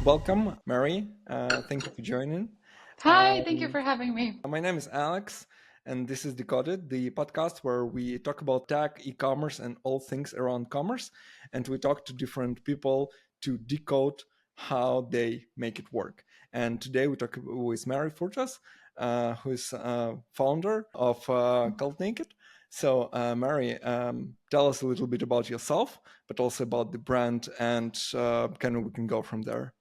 Welcome, Mary. Thank you for joining. Hi, thank you for having me. My name is Alex, and this is Decoded, the podcast where we talk about tech, e-commerce, and all things around commerce. And we talk to different people to decode how they make it work. And today we talk with Mary Furtas, who is founder of Cultnaked. So, Mary, tell us a little bit about yourself, but also about the brand, and we can go from there.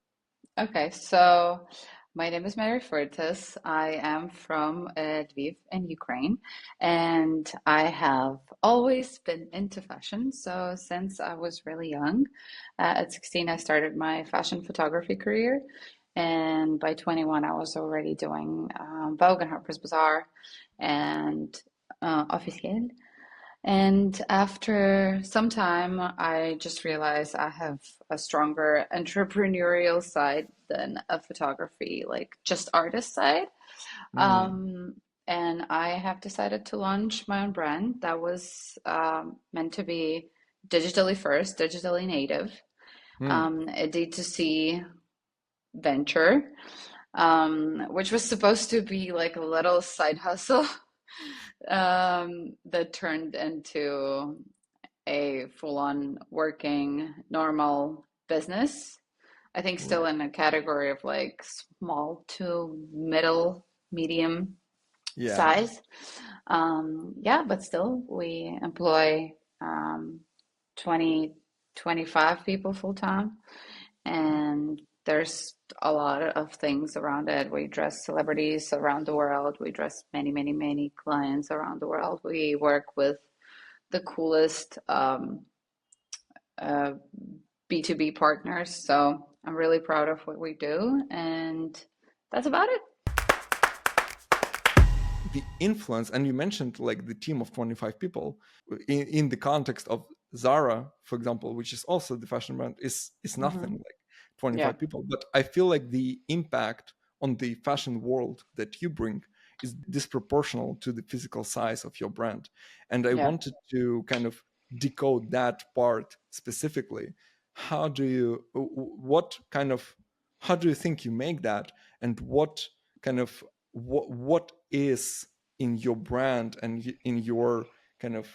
Okay, so my name is Mary Furtas. I am from Lviv in Ukraine, and I have always been into fashion. So since I was really young, at 16, I started my fashion photography career, and by 21, I was already doing Vogue and Harper's Bazaar and Officiel. And after some time, I just realized I have a stronger entrepreneurial side than a photography, like just artist side. Mm, And I have decided to launch my own brand that was meant to be digitally first, digitally native, mm. a D2C venture, which was supposed to be like a little side hustle that turned into a full-on working normal business. I think still Right. in a category of like small to middle, medium Yeah. size. Yeah, but still we employ um, 20, 25 people full time. And there's a lot of things around it. We dress celebrities around the world. We dress many, many, many clients around the world. We work with the coolest uh, B2B partners. So I'm really proud of what we do, and that's about it. The influence, and you mentioned like the team of 25 people in the context of Zara, for example, which is also the fashion brand, is nothing Hmm. like Yeah, 25 people. But I feel like the impact on the fashion world that you bring is disproportional to the physical size of your brand. And I yeah. wanted to kind of decode that part specifically. How do you, what kind of, how do you think you make that? And what kind of, what is in your brand and in your kind of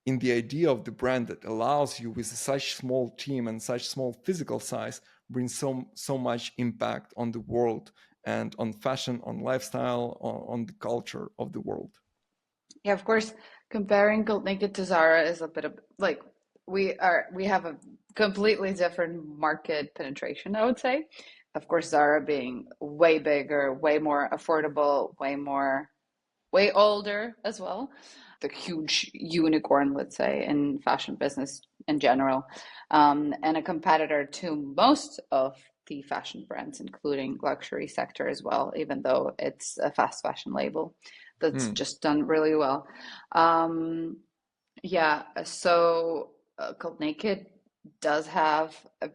in the idea of the brand that allows you with such small team and such small physical size bring so much impact on the world and on fashion, on lifestyle, on the culture of the world. Yeah, of course, comparing Cultnaked to Zara is a bit of like we have a completely different market penetration, I would say. Of course, Zara being way bigger, way more affordable, way older as well. The huge unicorn, let's say, in fashion business in general, and a competitor to most of the fashion brands, including luxury sector as well, even though it's a fast fashion label that's Mm, just done really well. Um, yeah, so Cult Naked does have a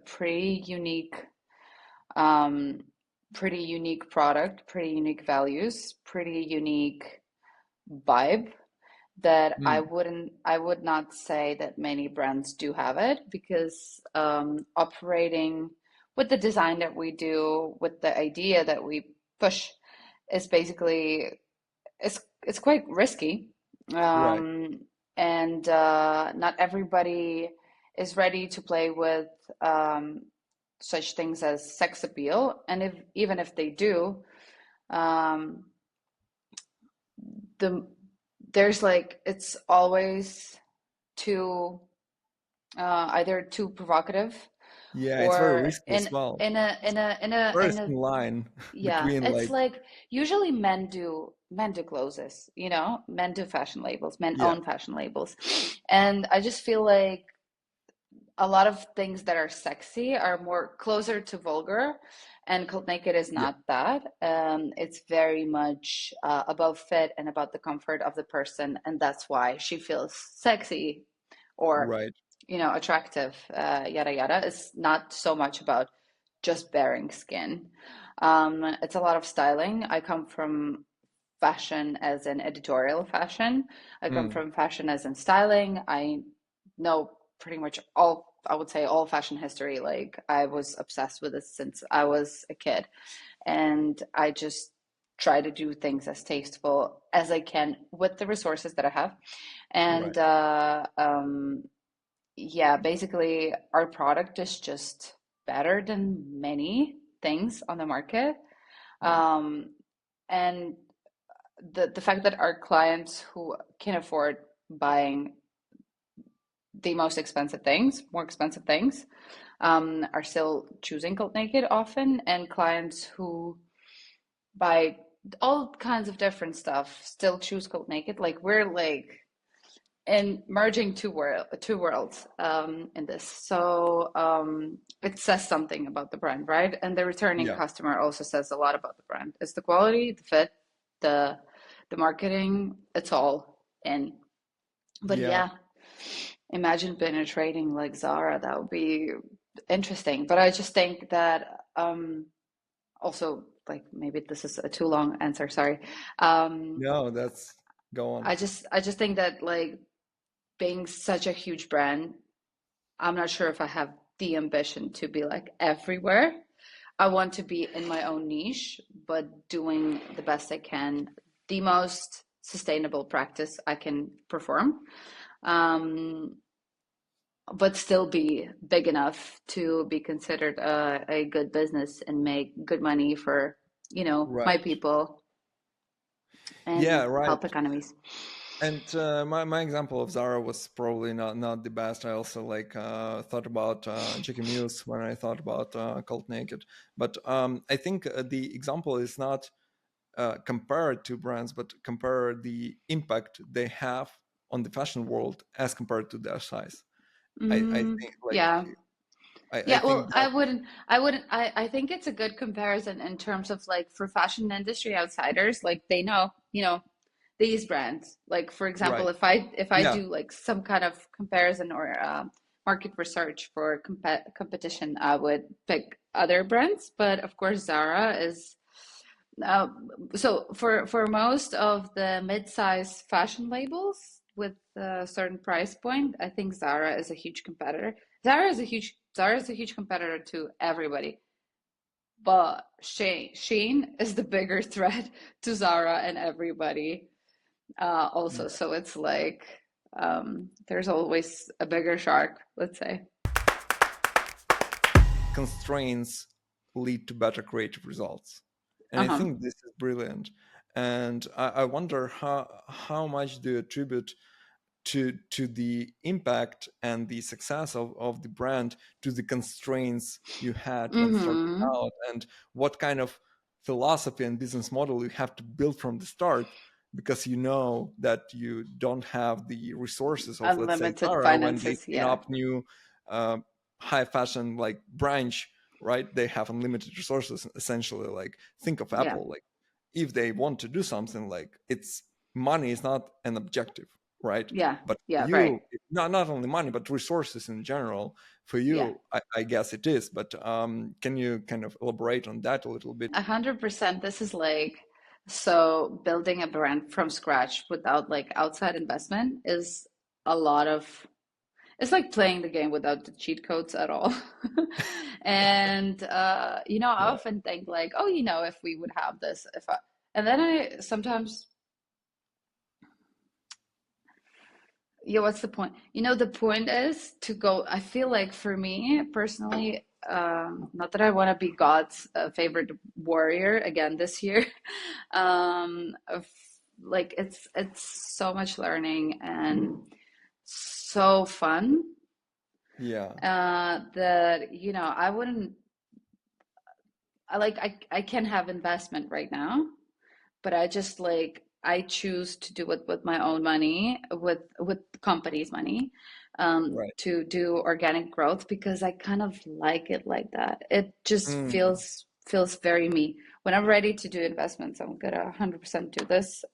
um, pretty unique product, pretty unique values, pretty unique vibe that mm, I would not say that many brands do have it because operating with the design that we do, with the idea that we push, is basically it's quite risky, right. um, and not everybody is ready to play with such things as sex appeal, and if even if they do, um, the there's like it's always too either too provocative Yeah, it's very or risky as well. It's very in a thin line yeah, between it's like, like usually men do clothes, you know, men do fashion labels, men yeah, own fashion labels. And I just feel like a lot of things that are sexy are more closer to vulgar, and Cult Naked is yeah, not that. It's very much about fit and about the comfort of the person, and that's why she feels sexy or right. attractive, yada yada. It's not so much about just bearing skin. It's a lot of styling. I come from fashion as an editorial fashion. I come Mm, from fashion as in styling. I know pretty much all I would say all fashion history. Like I was obsessed with it since I was a kid, and I just try to do things as tasteful as I can with the resources that I have. Right. And yeah, basically, our product is just better than many things on the market. Right. Um, and the fact that our clients who can afford buying the most expensive things, more expensive things, are still choosing Cultnaked often, and clients who buy all kinds of different stuff still choose Cultnaked. Like we're like and merging two worlds in this. So it says something about the brand, right? And the returning Yeah. customer also says a lot about the brand. It's the quality, the fit, the the marketing. It's all in. But Yeah. yeah, imagine penetrating like Zara. That would be interesting. But I just think that also like maybe this is a too long answer. Sorry. Um, No, that's go on. I just think that like being such a huge brand, I'm not sure if I have the ambition to be like everywhere. I want to be in my own niche, but doing the best I can, the most sustainable practice I can perform, um, but still be big enough to be considered a good business and make good money for, my Right. people Yeah, and right. help economies. And my example of Zara was probably not the best. I also like thought about Jackie Muse when I thought about Cult Naked. But I think the example is not compare two brands, but compare the impact they have on the fashion world as compared to their size. I think like Yeah. I Yeah, well, think that I think it's a good comparison in terms of like for fashion industry outsiders, like they know, these brands. Like for example, right. if I Yeah. do like some kind of comparison or market research for competition, I would pick other brands. But of course, Zara is uh, so for most of the mid-size fashion labels with a certain price point, I think Zara is a huge competitor. Zara is a huge competitor to everybody. But Shein is the bigger threat to Zara and everybody also. Yeah. So it's like there's always a bigger shark, let's say. Constraints lead to better creative results. And I Uh-huh. think this is brilliant. And I wonder how much do you attribute to the impact and the success of the brand to the constraints you had when starting Mm-hmm. out, and what kind of philosophy and business model you have to build from the start, because you know that you don't have the resources of, let's say, Unlimited Zara when they finances, spin yeah. up new uh, high fashion like branch, right? They have unlimited resources essentially. Like think of Yeah. Apple. Like if they want to do something, like it's money is not an objective, right? Yeah. But for Yeah, right. you, not only money but resources in general. For Yeah. you, I guess it is. But can you kind of elaborate on that a little bit? 100%. This is like, so building a brand from scratch without like outside investment is a lot of, it's like playing the game without the cheat codes at all. And I Right. often think like, oh, if we would have this, if I, and then I sometimes, yeah, what's the point? The point is to go. I feel like for me personally, not that I want to be God's favorite warrior again this year. Of like it's so much learning and so fun Yeah. that I wouldn't. I can have investment right now, but I just like I choose to do it with my own money, with the company's money, Right. to do organic growth because I kind of like it like that. It just Mm, feels very me. When I'm ready to do investments, I'm gonna 100% do this.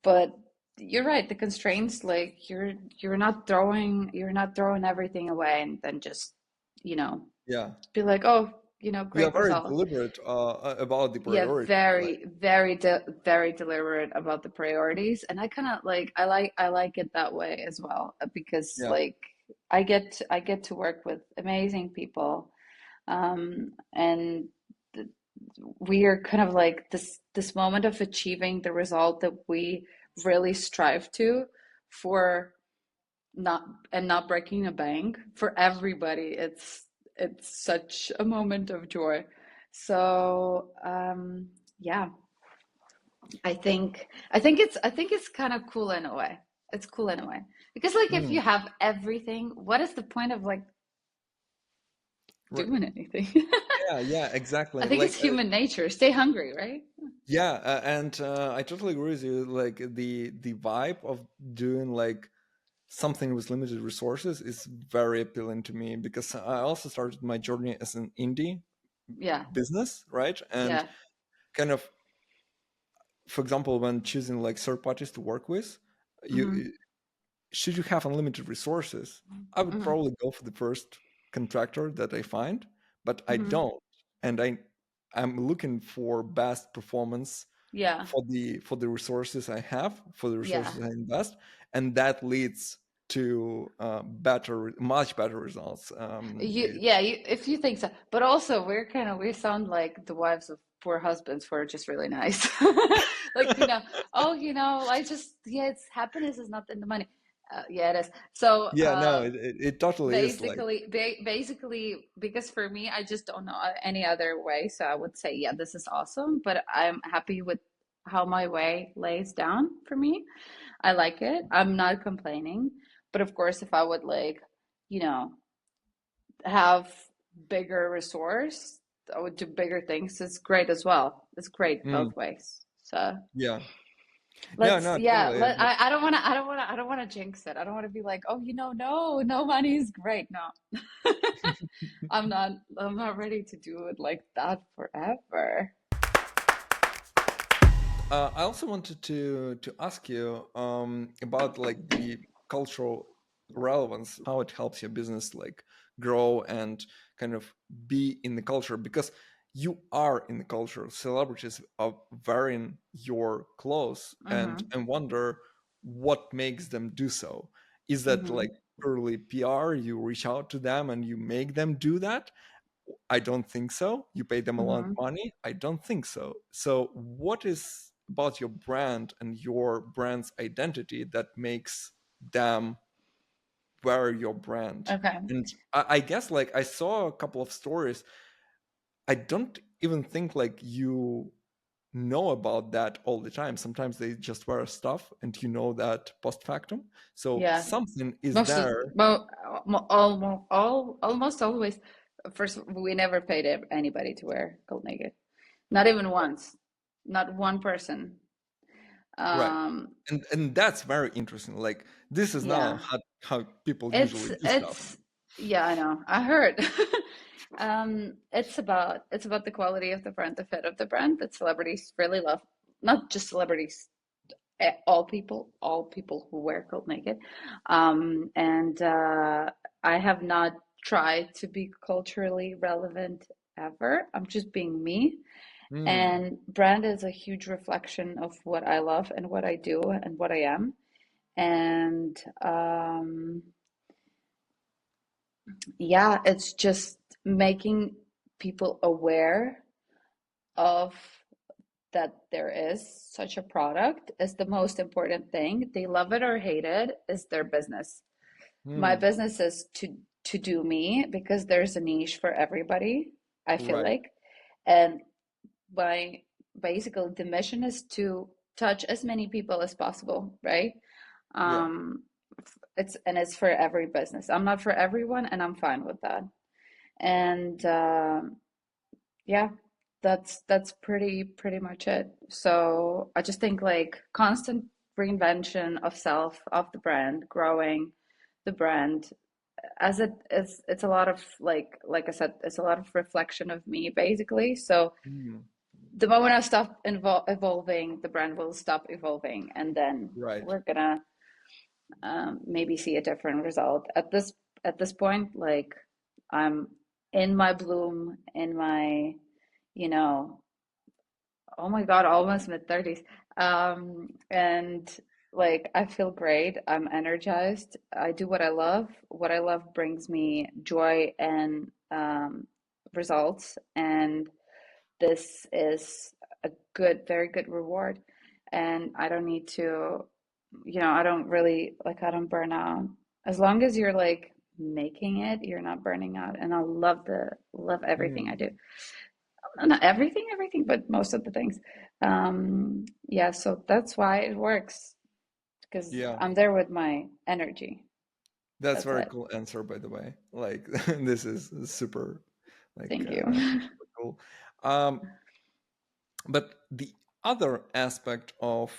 But you're right, the constraints, like you're not throwing everything away and then just you know yeah. be like, oh, You are great very result. deliberate about the Yeah, priorities. Like, very, very, very deliberate about the priorities, and I kind of like I like it that way as well because yeah. like I get to work with amazing people, and th- we are kind of like this moment of achieving the result that we really strive to for not and not breaking a bank for everybody. It's such a moment of joy. So yeah, I think it's kind of cool in a way. It's cool in a way because like if Mm, you have everything, what is the point of like right. doing anything? Yeah, yeah, I exactly. think it's Like, human nature. Stay hungry, right? yeah, and I totally agree with you. Like the vibe of doing like something with limited resources is very appealing to me because I also started my journey as an indie Yeah, business, right? And yeah. kind of, for example, when choosing like third parties to work with, Hmm. you should you have unlimited resources, I would Hmm. probably go for the first contractor that I find, but I Hmm. don't. And I'm looking for best performance Yeah, for the resources I have, for the yeah. resources I invest, and that leads to much better results. If you think so. But also we sound like the wives of poor husbands who are just really nice. Like, oh, I just it's happiness is not in the money. Yeah, it is. So, Yeah, no, it totally is like, basically, because for me, I just don't know any other way. So I would say, yeah, this is awesome, but I'm happy with how my way lays down for me. I like it. I'm not complaining. But of course, if I would like, you know, have bigger resource, I would do bigger things. It's great as well. It's great mm, both ways. So yeah, no, let's, no, yeah, totally. But I don't want to jinx it. I don't want to be like, oh, no money is great. No, I'm not ready to do it like that forever. I also wanted to ask you about like the cultural relevance, how it helps your business like grow and kind of be in the culture because you are in the culture. Celebrities are wearing your clothes, and Mm-hmm. I wonder what makes them do so. Is that Mm-hmm. like purely PR? You reach out to them and you make them do that, I don't think so. You pay them a lot of Mm-hmm. money? I don't think so. So, what is about your brand and your brand's identity that makes them wear your brand? Okay. And I guess, like, I saw a couple of stories. I don't even think, like, you know about that all the time. Sometimes they just wear stuff and you know that post factum. So, Yeah. something is Most of, there. well, almost always. First, we never paid anybody to wear Gold Naked. Not even once. Not one person. Right. Um, And that's very interesting. Like, this is not yeah. how people usually do stuff. It's yeah, I know. I heard. It's about the quality of the brand, the fit of the brand that celebrities really love. Not just celebrities, all people who wear Cold Naked. And I have not tried to be culturally relevant ever. I'm just being me. Hmm. And brand is a huge reflection of what I love and what I do and what I am. And yeah, it's just making people aware of that there is such a product is the most important thing. They love it or hate it, is their business. My Hmm. business is to do me because there's a niche for everybody, I feel Right. like. And my basically the mission is to touch as many people as possible, right? Yeah. Um, it's for every business. I'm not for everyone, and I'm fine with that. And yeah, that's pretty much it. So I just think like constant reinvention of self, of the brand, growing the brand as it is. It's a lot of like I said, it's a lot of reflection of me basically. So Hmm. the moment I stop evolving, the brand will stop evolving, and then Right. we're gonna maybe see a different result. At this point, like I'm in my bloom, in my, you know, oh my God, almost mid 30s. And Like I feel great. I'm energized. I do what I love. What I love brings me joy and results. And this is a good, very good reward. And I don't need to, I don't really like, I don't burn out. As long as you're like making it, you're not burning out. And I love everything I Mm, do. Not everything, but most of the things. Yeah, so that's why it works because yeah, I'm there with my energy. that's That's very it. cool answer, by the way. Like this is super, like Thank you. super cool. Um, but the other aspect of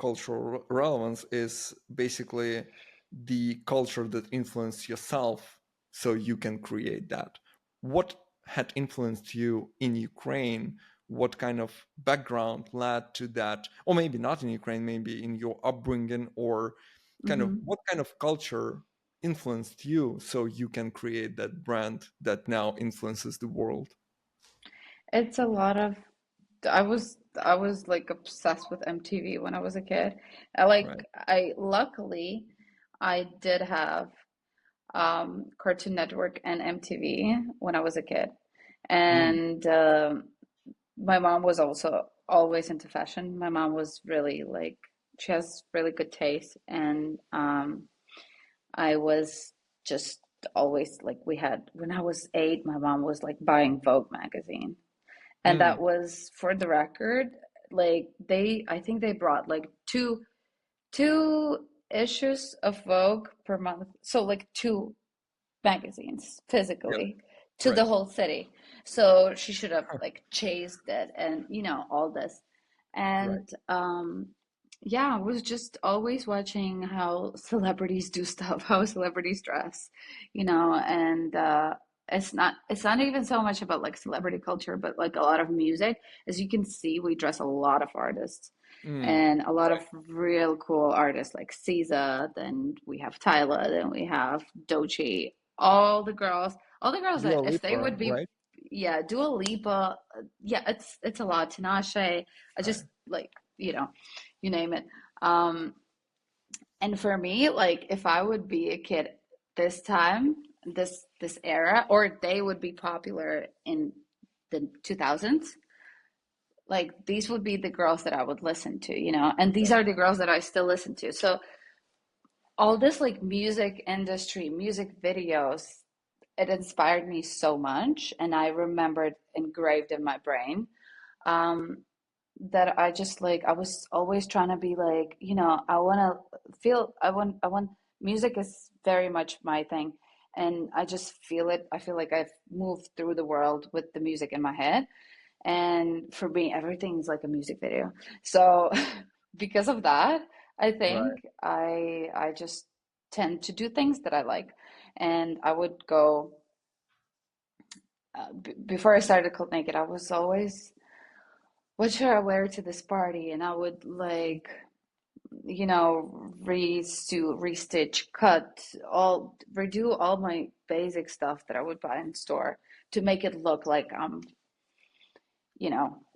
cultural relevance is basically the culture that influenced yourself so you can create that. What had influenced you in Ukraine? What kind of background led to that? Or maybe not in Ukraine, maybe in your upbringing, or kind of Hmm. what kind of culture influenced you so you can create that brand that now influences the world? It's a lot of I was like obsessed with MTV when I was a kid. Right. I luckily I did have Cartoon Network and MTV when I was a kid. Mm, And my mom was also always into fashion. My mom was really like she has really good taste and I was just always like we had when I was 8, my mom was like buying Vogue magazine. And that mm, was for the record, like I think they brought like two issues of Vogue per month. So like two magazines yeah, physically to the right, whole city. So she should have like chased it and all this. right. And yeah, I was just always watching how celebrities do stuff, how celebrities dress, and it's not even so much about like celebrity culture, but like a lot of music. As you can see, we dress a lot of artists Mm, and a lot right. of real cool artists like SZA, then we have Tyla, then we have Doechii, all the girls that Dua if they Lipa, would be, right? yeah, Dua Lipa, yeah, it's a lot. Tinashe, I Right. just like, you name it. Um, and for me, like if I would be a kid this time, this era, or they would be popular in the 2000s, like these would be the girls that I would listen to, and these Yeah. are the girls that I still listen to. So all this like music industry, music videos, it inspired me so much, and I remembered engraved in my brain. Um, that I just like I was always trying to be like, I want to feel I want music is very much my thing, and I just feel it. I feel like I've moved through the world with the music in my head, and for me everything's like a music video. So because of that, I Right. think I just tend to do things that I like, and I would go before I started Cultnaked, I was always, what should I wear to this party? And I would like, resuit, restitch, cut, redo all my basic stuff that I would buy in store to make it look like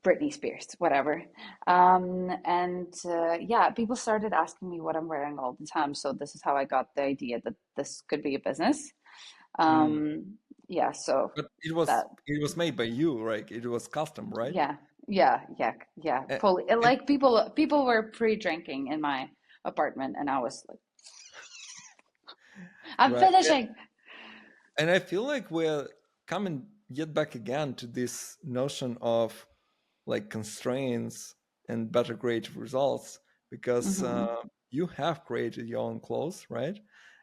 Britney Spears, whatever. And yeah, people started asking me what I'm wearing all the time. So this is how I got the idea that this could be a business. Mm. Um, yeah, so But it was that it was made by you, right? It was custom, right? Yeah, yeah. A- Fully. And, Like people were pre-drinking in my apartment, and I was like, "I'm right. finishing." And I feel like we're coming yet back again to this notion of like constraints and better creative results because Hmm. you have created your own clothes, right?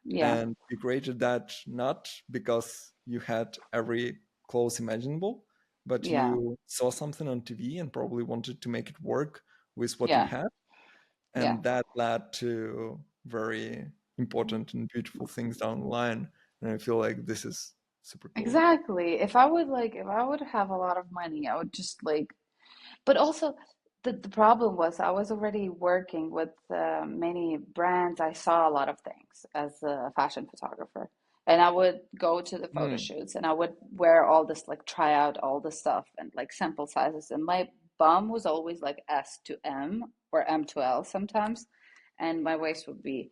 Yeah, And you created that not because you had every clothes imaginable, but yeah, you saw something on TV and probably wanted to make it work with what you yeah, had. yeah. And that led to very important and beautiful things down the line. And I feel like this is super cool. Exactly. If I would have a lot of money, I would just like. But also, the problem was I was already working with many brands. I saw a lot of things as a fashion photographer. And I would go to the photo Mm, shoots and I would wear all this, like try out all the stuff and like sample sizes. And my bum was always like S to M or M to L sometimes. and my waist would be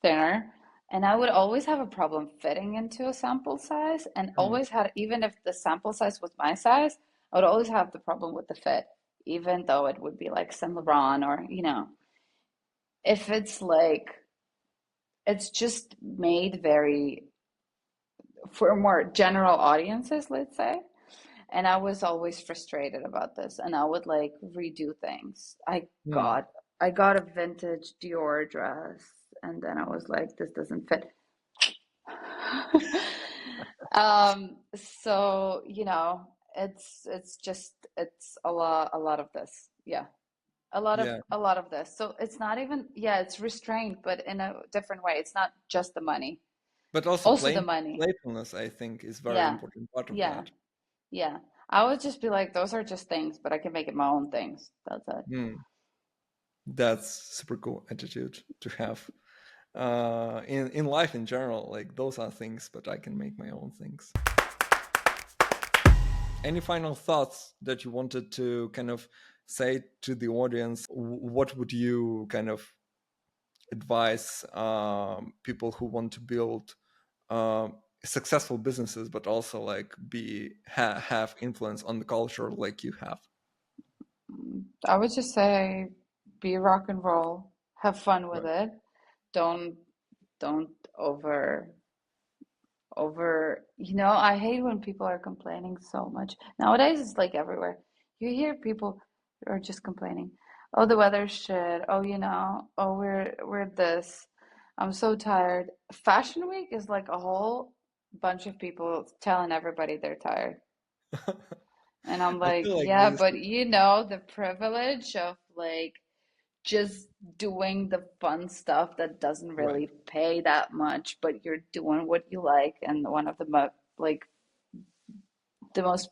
thinner. And I would always have a problem fitting into a sample size, and Mm. always had, even if the sample size was my size, I would always have the problem with the fit, even though it would be like Saint Laurent or, if it's like, it's just made very for more general audiences, let's say. And I was always frustrated about this, and I would like redo things. Mm. I got a vintage Dior dress, and then I was like, this doesn't fit. So, it's a lot of this. Yeah. A lot of Yeah, a lot of this. So it's not even, yeah, it's restrained, but in a different way. It's not just the money. but also Also the money. playfulness, I think, is very Yeah. important part of Yeah. that. Yeah. I would just be like, those are just things, but I can make it my own things. That's it. Mm. That's super cool attitude to have. In life in general, like those are things, but I can make my own things. Any final thoughts that you wanted to kind of say to the audience? What would you kind of advise people who want to build successful businesses, but also like have influence on the culture like you have? I would just say be rock and roll, have fun with Right. it. Don't don't over, I hate when people are complaining so much. Nowadays it's like everywhere. You hear people are just complaining. Oh, the weather's shit. Oh, oh, we're this. I'm so tired. Fashion Week is like a whole bunch of people telling everybody they're tired. And I'm I like, feel like yeah, this. but the privilege of like just doing the fun stuff that doesn't Right. really pay that much, but you're doing what you like, and one of the like the most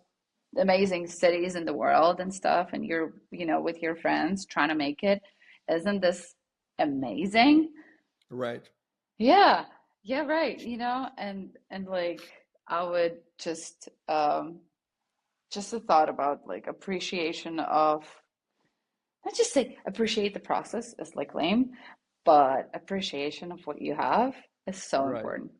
amazing cities in the world and stuff, and you're, with your friends trying to make it. Isn't this amazing? Right. Yeah, yeah, right. And like I would just a thought about like appreciation of, not just say appreciate the process is like lame, but appreciation of what you have is so Right. important.